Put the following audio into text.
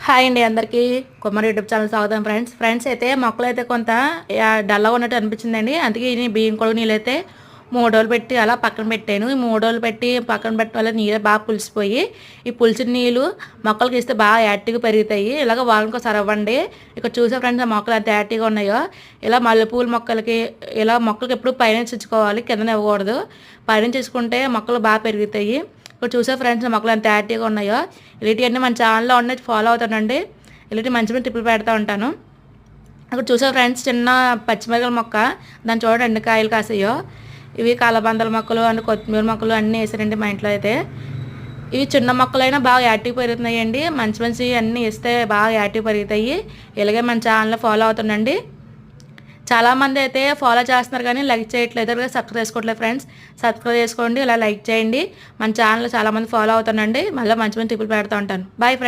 Hi అండి అందరికీ Kumar YouTube channel స్వాగతం ఫ్రెండ్స్ అయితే మొక్కలు అయితే కొంత డల్గా ఉన్నట్టు అనిపించిందండి. అందుకే ఈ బియ్యం కొడుకు నీళ్ళు అయితే 3 రోజులు పెట్టి అలా పక్కన పెట్టాను. ఈ 3 రోజులు పెట్టి పక్కన పెట్టడం వల్ల నీళ్ళు బాగా పులిసిపోయి ఈ పులిసిన నీళ్ళు మొక్కలకి ఇస్తే బాగా యాక్టివ్గా పెరుగుతాయి. ఇలాగ వారానికి ఒకసారి అవ్వండి. ఇక్కడ చూసే ఫ్రెండ్స్ ఆ మొక్కలు ఎంత యాక్టివ్గా ఉన్నాయో. ఇలా మల్లెపూల మొక్కలకి ఇలా మొక్కలకి ఎప్పుడు పైన ఇచ్చుకోవాలి, కిందన ఇవ్వకూడదు. పైన ఇచ్చుకుంటే మొక్కలు బాగా పెరుగుతాయి. ఇప్పుడు చూసే ఫ్రెండ్స్ మొక్కలు ఎంత యాక్టివ్గా ఉన్నాయో. ఇలాంటివన్నీ మన ఛానల్లో ఉన్నాయి, ఫాలో అవుతానండి. ఇలాంటి మంచి మంచి టిప్పులు పెడతా ఉంటాను. అక్కడ చూసే ఫ్రెండ్స్ చిన్న పచ్చిమిరపకాయల మొక్క, దాన్ని చూడండి ఎన్ని కాయలు కాసాయో. ఇవి కలబందల మొక్కలు అండ్ కొత్తిమీర మొక్కలు అన్నీ వేసారండి మా ఇంట్లో అయితే. ఇవి చిన్న మొక్కలైనా బాగా యాక్టివ్ పెరుగుతున్నాయండి. మంచి మంచి అన్నీ వేస్తే బాగా యాక్టివ్ పెరుగుతాయి. ఇలాగే మన ఛానల్లో ఫాలో అవుతుండండి. చాలామంది అయితే ఫాలో చేస్తున్నారు కానీ లైక్ చేయట్లేదు, సబ్స్క్రైబ్ చేసుకోవట్లేదు ఫ్రెండ్స్. సబ్స్క్రైబ్ చేసుకోండి, ఇలా లైక్ చేయండి. మన ఛానల్ చాలామంది ఫాలో అవుతానండి. మళ్ళీ మంచి మంచి టిప్పులు పెడతా ఉంటాను. Bye friends.